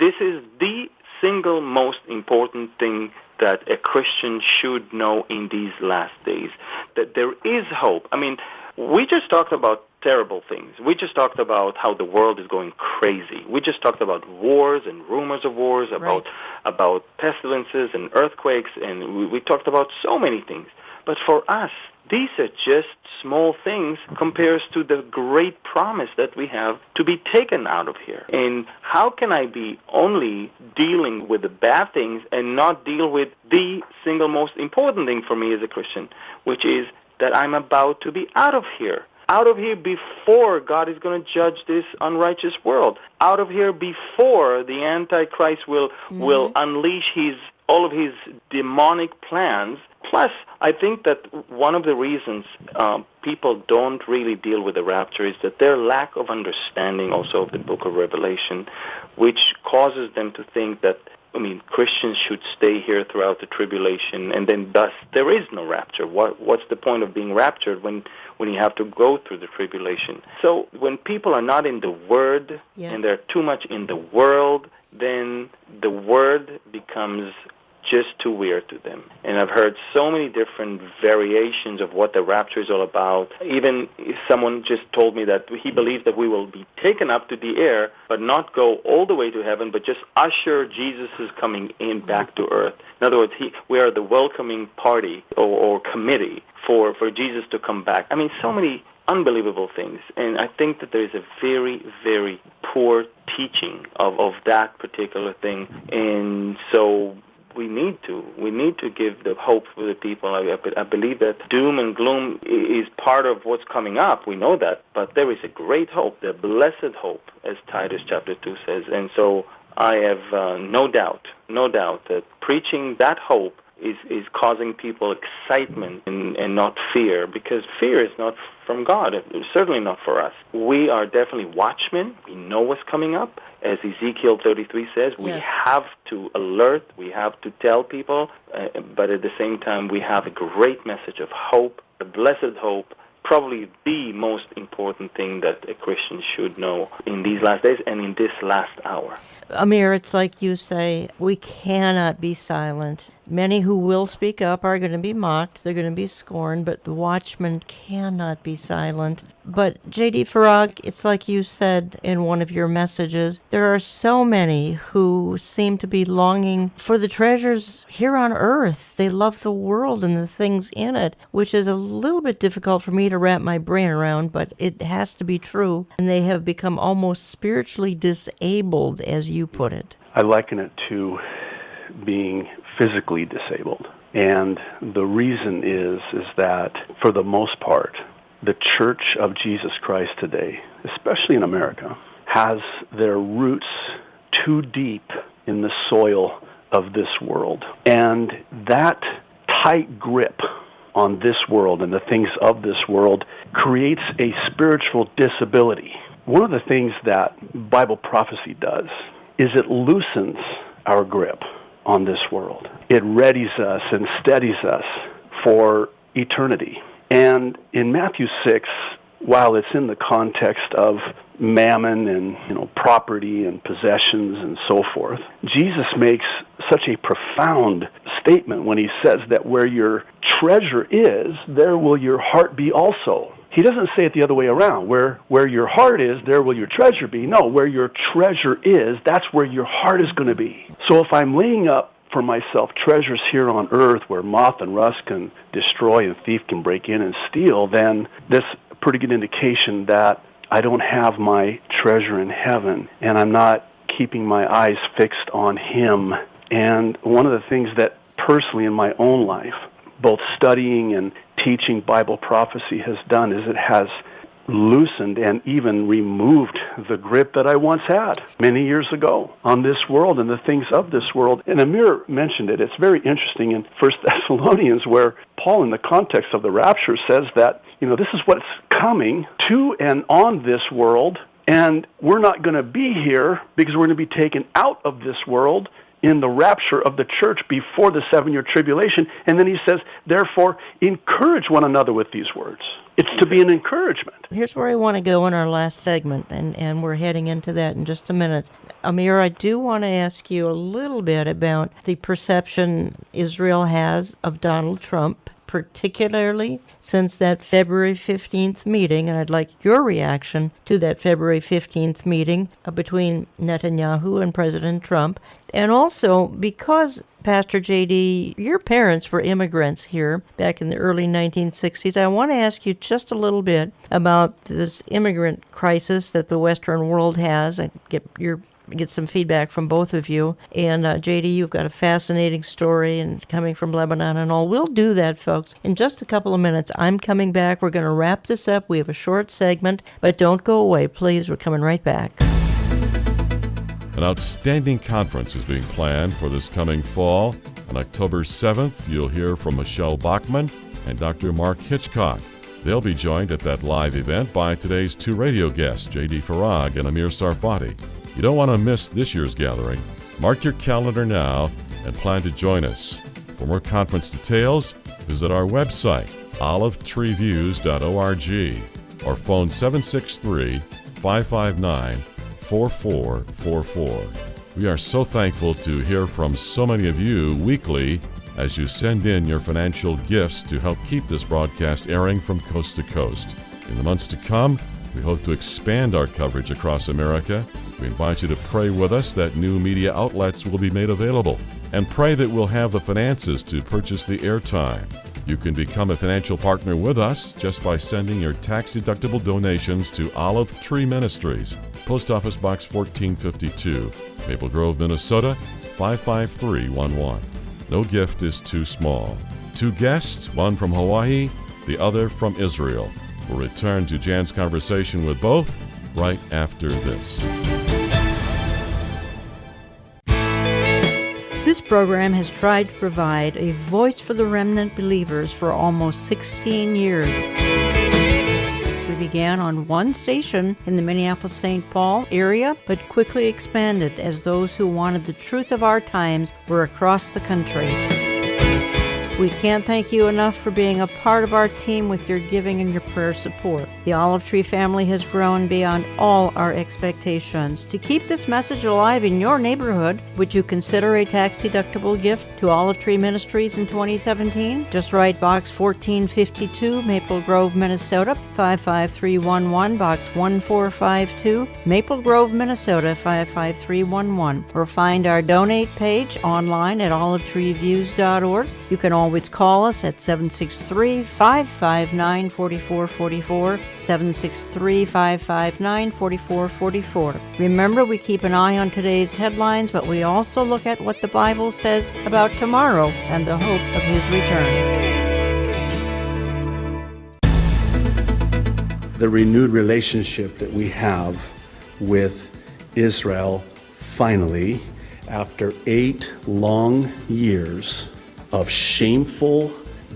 this is the single most important thing that a Christian should know in these last days, that there is hope. I mean, we just talked about terrible things. We just talked about how the world is going crazy. We just talked about wars and rumors of wars, about pestilences and earthquakes, and we talked about so many things. But for us, these are just small things compared to the great promise that we have to be taken out of here. And how can I be only dealing with the bad things and not deal with the single most important thing for me as a Christian, which is that I'm about to be out of here. Out of here before God is going to judge this unrighteous world. Out of here before the Antichrist will unleash all of his demonic plans. Plus, I think that one of the reasons people don't really deal with the rapture is that their lack of understanding also of the book of Revelation, which causes them to think that, Christians should stay here throughout the tribulation, and then thus there is no rapture. What's the point of being raptured when you have to go through the tribulation? So when people are not in the Word, and they're too much in the world, then the Word becomes just too weird to them. And I've heard so many different variations of what the rapture is all about. Even if someone just told me that he believes that we will be taken up to the air, but not go all the way to heaven, but just usher Jesus' coming in back to earth. In other words, we are the welcoming party or committee for Jesus to come back. So many unbelievable things. And I think that there is a very, very poor teaching of that particular thing. And so we need to give the hope for the people. I believe that doom and gloom is part of what's coming up. We know that. But there is a great hope, the blessed hope, as Titus chapter 2 says. And so I have no doubt that preaching that hope is causing people excitement and not fear, because fear is not from God. It's certainly not for us. We are definitely watchmen. We know what's coming up. As Ezekiel 33 says, we have to alert, we have to tell people, but at the same time we have a great message of hope, a blessed hope, probably the most important thing that a Christian should know in these last days and in this last hour. Amir, it's like you say, we cannot be silent. Many who will speak up are going to be mocked, they're going to be scorned, but the watchmen cannot be silent. But J.D. Farag, it's like you said in one of your messages, there are so many who seem to be longing for the treasures here on earth. They love the world and the things in it, which is a little bit difficult for me to wrap my brain around, but it has to be true. And they have become almost spiritually disabled, as you put it. I liken it to being physically disabled. And the reason is that, for the most part, the Church of Jesus Christ today, especially in America, has their roots too deep in the soil of this world. And that tight grip on this world and the things of this world creates a spiritual disability. One of the things that Bible prophecy does is it loosens our grip on this world. It readies us and steadies us for eternity. And in Matthew 6, while it's in the context of mammon and property and possessions and so forth, Jesus makes such a profound statement when he says that where your treasure is, there will your heart be also. He doesn't say it the other way around. Where your heart is, there will your treasure be. No, where your treasure is, that's where your heart is going to be. So if I'm laying up for myself treasures here on earth where moth and rust can destroy and thief can break in and steal, then that's a pretty good indication that I don't have my treasure in heaven and I'm not keeping my eyes fixed on Him. And one of the things that personally in my own life, both studying and teaching Bible prophecy has done is it has loosened and even removed the grip that I once had many years ago on this world and the things of this world. And Amir mentioned it. It's very interesting in 1 Thessalonians where Paul, in the context of the rapture, says that, this is what's coming to and on this world and we're not going to be here because we're going to be taken out of this world in the rapture of the church before the 7-year tribulation. And then he says, therefore, encourage one another with these words. It's to be an encouragement. Here's where I want to go in our last segment, and we're heading into that in just a minute. Amir, I do want to ask you a little bit about the perception Israel has of Donald Trump, particularly since that February 15th meeting, and I'd like your reaction to that February 15th meeting between Netanyahu and President Trump. And also, because, Pastor J.D., your parents were immigrants here back in the early 1960s, I want to ask you just a little bit about this immigrant crisis that the Western world has. I get some feedback from both of you. And J.D., you've got a fascinating story and coming from Lebanon and all. We'll do that, folks, in just a couple of minutes. I'm coming back. We're going to wrap this up. We have a short segment, but don't go away, please. We're coming right back. An outstanding conference is being planned for this coming fall. On October 7th, you'll hear from Michelle Bachman and Dr. Mark Hitchcock. They'll be joined at that live event by today's 2 radio guests, J.D. Farag and Amir Tsarfati. You don't want to miss this year's gathering. Mark your calendar now and plan to join us. For more conference details, visit our website, olivetreeviews.org, or phone 763-559-4444. We are so thankful to hear from so many of you weekly as you send in your financial gifts to help keep this broadcast airing from coast to coast. In the months to come, we hope to expand our coverage across America. We invite you to pray with us that new media outlets will be made available, and pray that we'll have the finances to purchase the airtime. You can become a financial partner with us just by sending your tax-deductible donations to Olive Tree Ministries, Post Office Box 1452, Maple Grove, Minnesota 55311. No gift is too small. 2 guests, one from Hawaii, the other from Israel. We'll return to Jan's conversation with both right after this. This program has tried to provide a voice for the remnant believers for almost 16 years. We began on one station in the Minneapolis-St. Paul area, but quickly expanded as those who wanted the truth of our times were across the country. We can't thank you enough for being a part of our team with your giving and your prayer support. The Olive Tree family has grown beyond all our expectations. To keep this message alive in your neighborhood, would you consider a tax-deductible gift to Olive Tree Ministries in 2017? Just write Box 1452, Maple Grove, Minnesota 55311, Box 1452, Maple Grove, Minnesota 55311, or find our donate page online at olivetreeviews.org. You can always call us at 763-559-4444, 763-559-4444. Remember, we keep an eye on today's headlines, but we also look at what the Bible says about tomorrow and the hope of His return. The renewed relationship that we have with Israel, finally, after 8 long years of shameful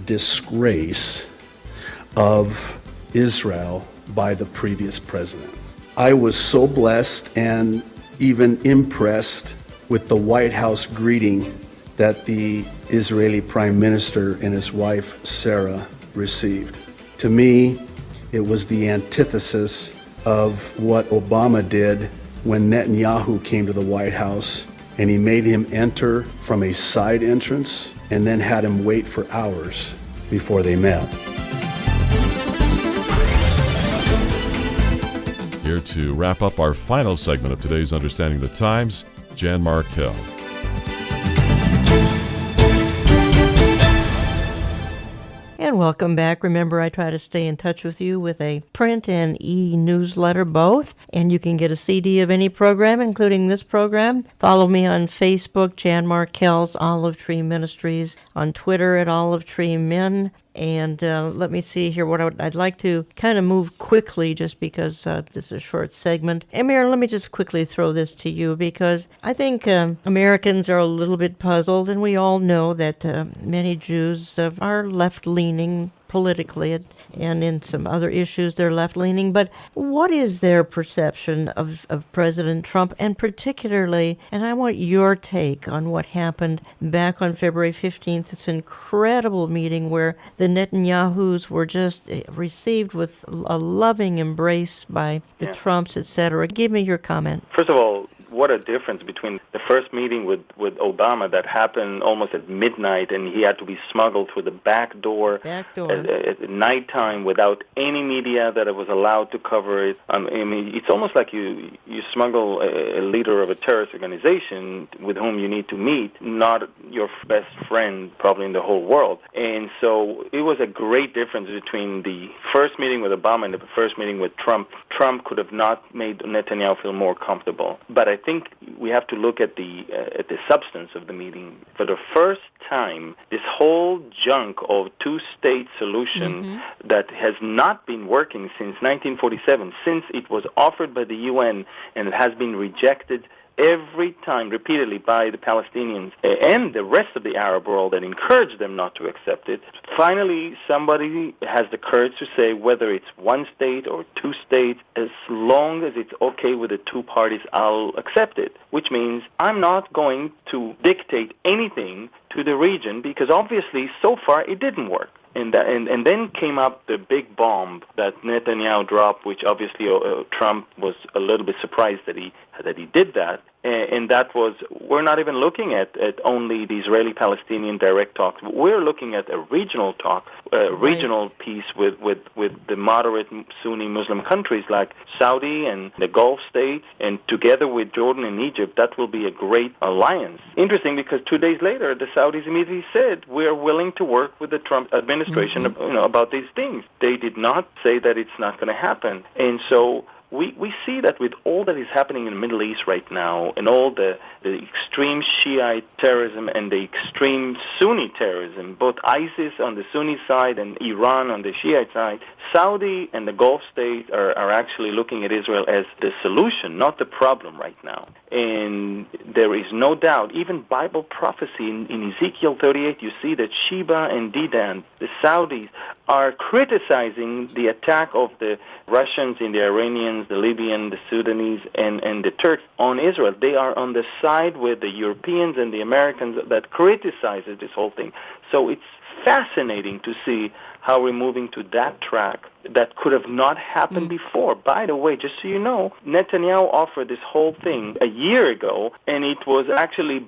disgrace of Israel by the previous president. I was so blessed and even impressed with the White House greeting that the Israeli Prime Minister and his wife Sarah received. To me, it was the antithesis of what Obama did when Netanyahu came to the White House, and he made him enter from a side entrance and then had him wait for hours before they met. Here to wrap up our final segment of today's Understanding the Times, Jan Markell. And welcome back. Remember, I try to stay in touch with you with a print and e-newsletter both. And you can get a CD of any program, including this program. Follow me on Facebook, Jan Markell's Olive Tree Ministries, on Twitter at Olive Tree Men. And let me see here what I'd like to kind of move quickly just because this is a short segment. Amir, let me just quickly throw this to you because I think Americans are a little bit puzzled, and we all know that many Jews are left-leaning politically, and in some other issues they're left-leaning. But what is their perception of President Trump, and particularly, and I want your take on what happened back on February 15th, this incredible meeting where the Netanyahus were just received with a loving embrace by the Trumps, etc. Give me your comment. First of all, what a difference between the first meeting with Obama that happened almost at midnight, and he had to be smuggled through the back door. At nighttime without any media that was allowed to cover it. I mean, it's almost like you smuggle a leader of a terrorist organization with whom you need to meet, not your best friend probably in the whole world. And so it was a great difference between the first meeting with Obama and the first meeting with Trump. Trump could have not made Netanyahu feel more comfortable. But I think we have to look at the substance of the meeting. For the first time, this whole junk of two-state solution that has not been working since 1947, since it was offered by the UN and it has been rejected every time, repeatedly, by the Palestinians and the rest of the Arab world that encouraged them not to accept it. Finally, somebody has the courage to say whether it's one state or two states, as long as it's okay with the two parties, I'll accept it. Which means I'm not going to dictate anything to the region, because obviously so far it didn't work. And then came up the big bomb that Netanyahu dropped, which obviously Trump was a little bit surprised that he did that. And that was, we're not even looking at only the Israeli-Palestinian direct talks. We're looking at a regional talk, regional peace with the moderate Sunni Muslim countries like Saudi and the Gulf states, and together with Jordan and Egypt, that will be a great alliance. Interesting, because 2 days later, the Saudis immediately said, we are willing to work with the Trump administration about these things. They did not say that it's not going to happen. And so we see that with all that is happening in the Middle East right now, and all the extreme Shiite terrorism and the extreme Sunni terrorism, both ISIS on the Sunni side and Iran on the Shiite side, Saudi and the Gulf states are actually looking at Israel as the solution, not the problem right now. And there is no doubt, even Bible prophecy in Ezekiel 38, you see that Sheba and Dedan, the Saudis, are criticizing the attack of the Russians and the Iranians, the Libyans, the Sudanese, and the Turks on Israel. They are on the side with the Europeans and the Americans that criticizes this whole thing. So it's fascinating to see how we're moving to that track that could have not happened before. By the way, just so you know, Netanyahu offered this whole thing a year ago, and it was actually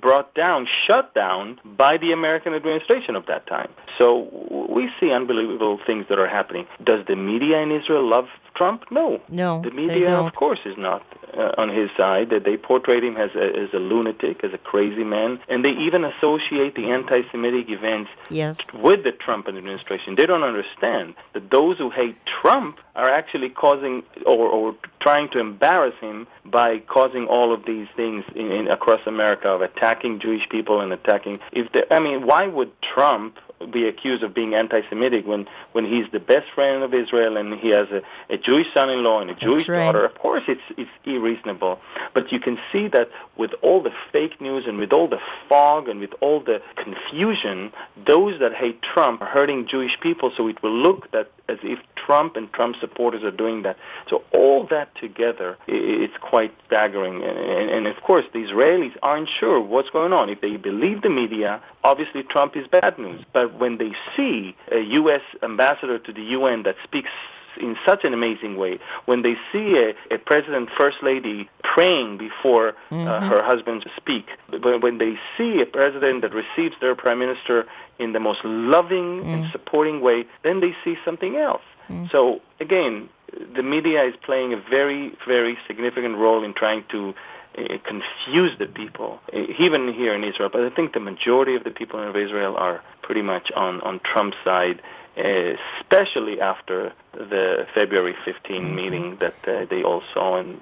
shut down by the American administration of that time. So we see unbelievable things that are happening. Does the media in Israel love Trump? No. The media, of course, is not on his side. That they portrayed him as a lunatic, as a crazy man, and they even associate the anti-Semitic events with the Trump administration. They don't understand that those who hate Trump are actually causing or trying to embarrass him by causing all of these things across America of attacking Jewish people and attacking. Why would Trump be accused of being anti-Semitic when he's the best friend of Israel and he has a Jewish son-in-law and a Jewish daughter? Of course, it's unreasonable. But you can see that with all the fake news and with all the fog and with all the confusion, those that hate Trump are hurting Jewish people, so it will look as if Trump and Trump supporters are doing that. So all that together, it's quite staggering. And of course, the Israelis aren't sure what's going on. If they believe the media, obviously Trump is bad news. But when they see a U.S. ambassador to the UN that speaks in such an amazing way, when they see a president, first lady praying before her husband speak, when they see a president that receives their prime minister in the most loving and supporting way, then they see something else. So again, the media is playing a very, very significant role in trying to confuse the people, even here in Israel. But I think the majority of the people of Israel are pretty much on Trump's side, especially after the February 15 meeting that they all saw and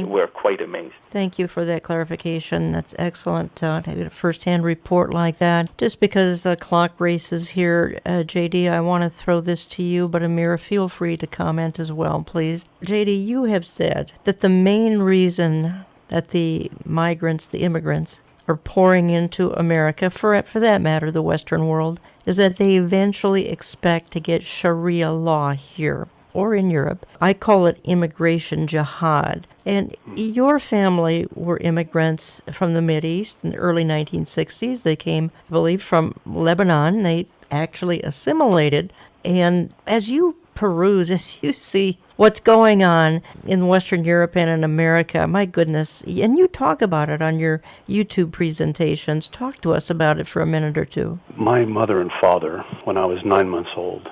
were quite amazed. Thank you for that clarification. That's excellent to have a first-hand report like that. Just because the clock races here, JD, I want to throw this to you, but Amir, feel free to comment as well, please. JD, you have said that the main reason that the migrants, the immigrants, are pouring into America, for that matter, the Western world, is that they eventually expect to get Sharia law here or in Europe. I call it immigration jihad. And your family were immigrants from the Mideast in the early 1960s. They came, I believe, from Lebanon. They actually assimilated. And as you peruse, as you see what's going on in Western Europe and in America, my goodness, and you talk about it on your YouTube presentations. Talk to us about it for a minute or two. My mother and father, when I was 9 months old,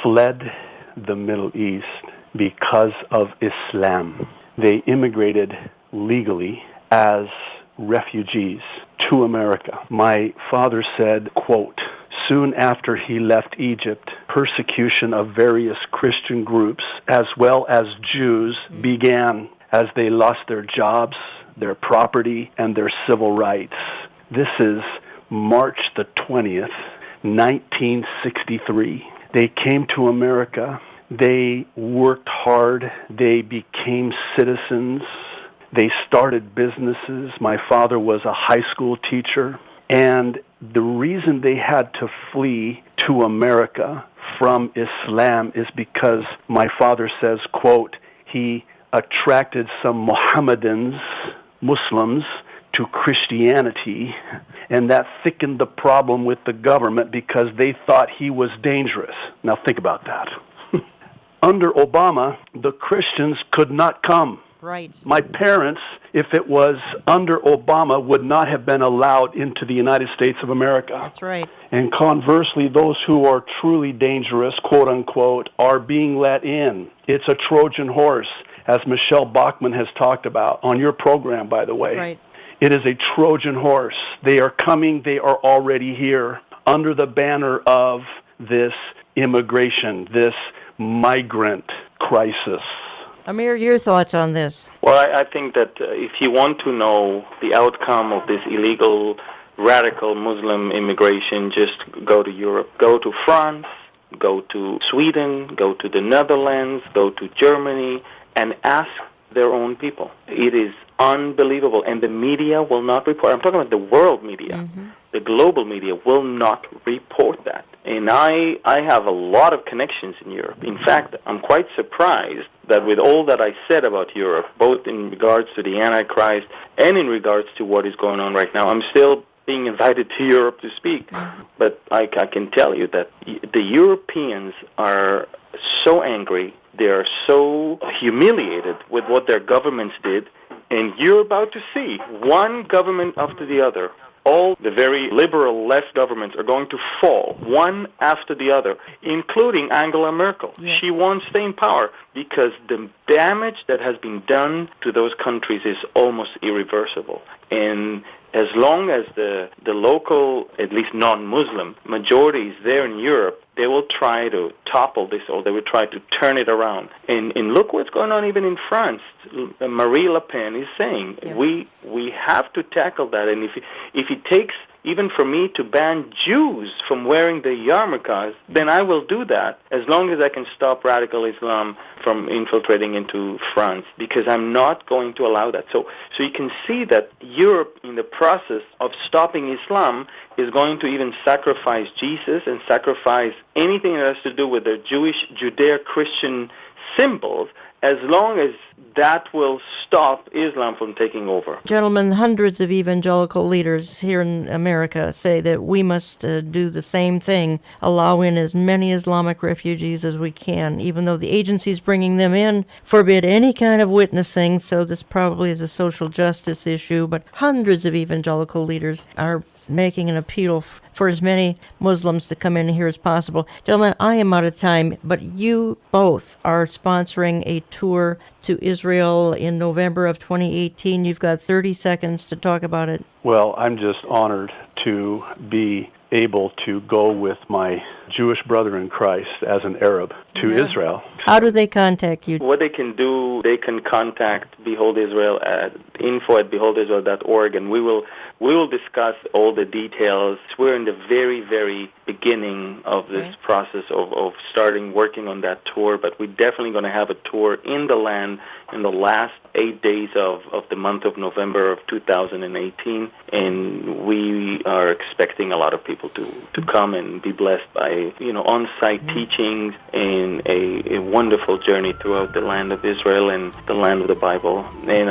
fled the Middle East because of Islam. They immigrated legally as refugees to America. My father said, quote, soon after he left Egypt, persecution of various Christian groups as well as Jews began as they lost their jobs, their property, and their civil rights. This is March the 20th, 1963. They came to America. They worked hard. They became citizens. They started businesses. My father was a high school teacher. And the reason they had to flee to America from Islam is because my father says, quote, he attracted some Mohammedans, Muslims, to Christianity, and that thickened the problem with the government because they thought he was dangerous. Now think about that. Under Obama, the Christians could not come. Right. My parents, if it was under Obama, would not have been allowed into the United States of America. That's right. And conversely, those who are truly dangerous, quote unquote, are being let in. It's a Trojan horse, as Michelle Bachmann has talked about on your program, by the way. Right. It is a Trojan horse. They are coming. They are already here under the banner of this immigration, this migrant crisis. Amir, your thoughts on this? Well, I think that if you want to know the outcome of this illegal, radical Muslim immigration, just go to Europe. Go to France, go to Sweden, go to the Netherlands, go to Germany, and ask their own people. It is unbelievable, and the media will not report. I'm talking about the world media. Mm-hmm. The global media will not report that. And I have a lot of connections in Europe. In fact, I'm quite surprised that with all that I said about Europe, both in regards to the Antichrist and in regards to what is going on right now, I'm still being invited to Europe to speak. Mm-hmm. But I can tell you that the Europeans are so angry, they are so humiliated with what their governments did, and you're about to see one government after the other. All the very liberal left governments are going to fall, one after the other, including Angela Merkel. Yes. She won't stay in power because the damage that has been done to those countries is almost irreversible. And as long as the local, at least non-Muslim, majority is there in Europe, they will try to topple this, or they will try to turn it around. And look what's going on even in France. Marine Le Pen is saying, we have to tackle that. And if it takes, even for me to ban Jews from wearing the yarmulkes, then I will do that, as long as I can stop radical Islam from infiltrating into France, because I'm not going to allow that. So you can see that Europe, in the process of stopping Islam, is going to even sacrifice Jesus and sacrifice anything that has to do with the Jewish, Judeo-Christian symbols, as long as that will stop Islam from taking over. Gentlemen, hundreds of evangelical leaders here in America say that we must do the same thing, allow in as many Islamic refugees as we can, even though the agencies bringing them in forbid any kind of witnessing, so this probably is a social justice issue, but hundreds of evangelical leaders are making an appeal for as many Muslims to come in here as possible. Gentlemen, I am out of time, but you both are sponsoring a tour to Israel in November of 2018. You've got 30 seconds to talk about it. Well, I'm just honored to be able to go with my Jewish brother in Christ as an Arab to Israel. How do they contact you? What they can do, they can contact Behold Israel at info@beholdisrael.org, and we will We will discuss all the details. We're in the very, very beginning of this process of starting working on that tour, but we're definitely going to have a tour in the land in the last 8 days of the month of November of 2018, and we are expecting a lot of people to come and be blessed by, on-site teachings and a wonderful journey throughout the land of Israel and the land of the Bible. And,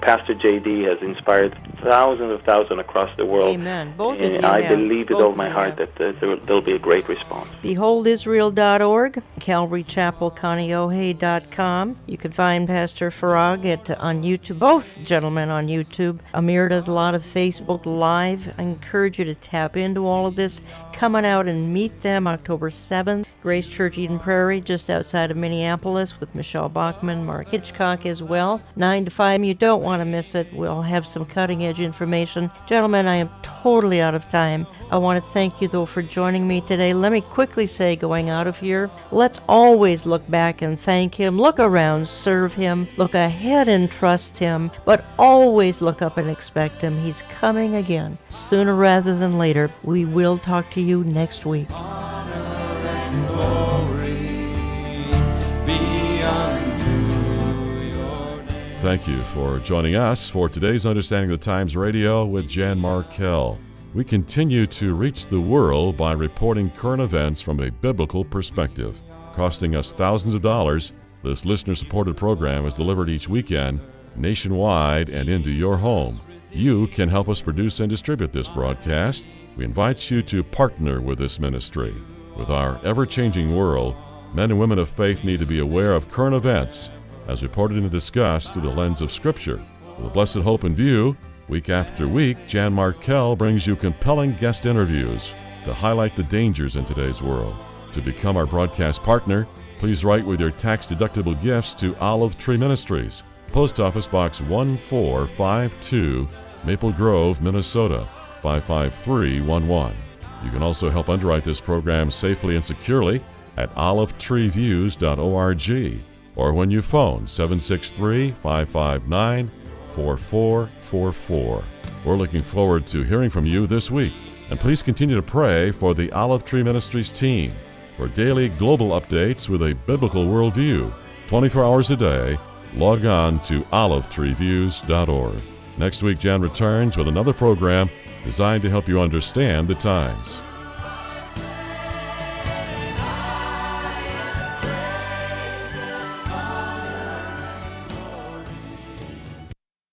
Pastor J.D. has inspired thousands across the world. Amen. Both of you I have. believe with all my heart that there'll be a great response. BeholdIsrael.org, CalvaryChapelConneohe.com. You can find Pastor Farag on YouTube, both gentlemen on YouTube. Amir does a lot of Facebook Live. I encourage you to tap into all of this. Come on out and meet them October 7th. Grace Church Eden Prairie, just outside of Minneapolis, with Michelle Bachman, Mark Hitchcock as well. 9 to 5, you don't want to miss it. We'll have some cutting-edge information. Gentlemen, I am totally out of time. I want to thank you, though, for joining me today. Let me quickly say, going out of here, let's always look back and thank Him. Look around, serve Him. Look ahead and trust Him. But always look up and expect Him. He's coming again. Sooner rather than later. We will talk to you next week. Thank you for joining us for today's Understanding the Times Radio with Jan Markell. We continue to reach the world by reporting current events from a biblical perspective. Costing us thousands of dollars, this listener-supported program is delivered each weekend, nationwide and into your home. You can help us produce and distribute this broadcast. We invite you to partner with this ministry. With our ever-changing world, men and women of faith need to be aware of current events as reported and discussed through the lens of Scripture. With a blessed hope in view, week after week, Jan Markell brings you compelling guest interviews to highlight the dangers in today's world. To become our broadcast partner, please write with your tax-deductible gifts to Olive Tree Ministries, Post Office Box 1452, Maple Grove, Minnesota, 55311. You can also help underwrite this program safely and securely at olivetreeviews.org. or when you phone 763-559-4444. We're looking forward to hearing from you this week. And please continue to pray for the Olive Tree Ministries team for daily global updates with a biblical worldview. 24 hours a day, log on to olivetreeviews.org. Next week, Jan returns with another program designed to help you understand the times.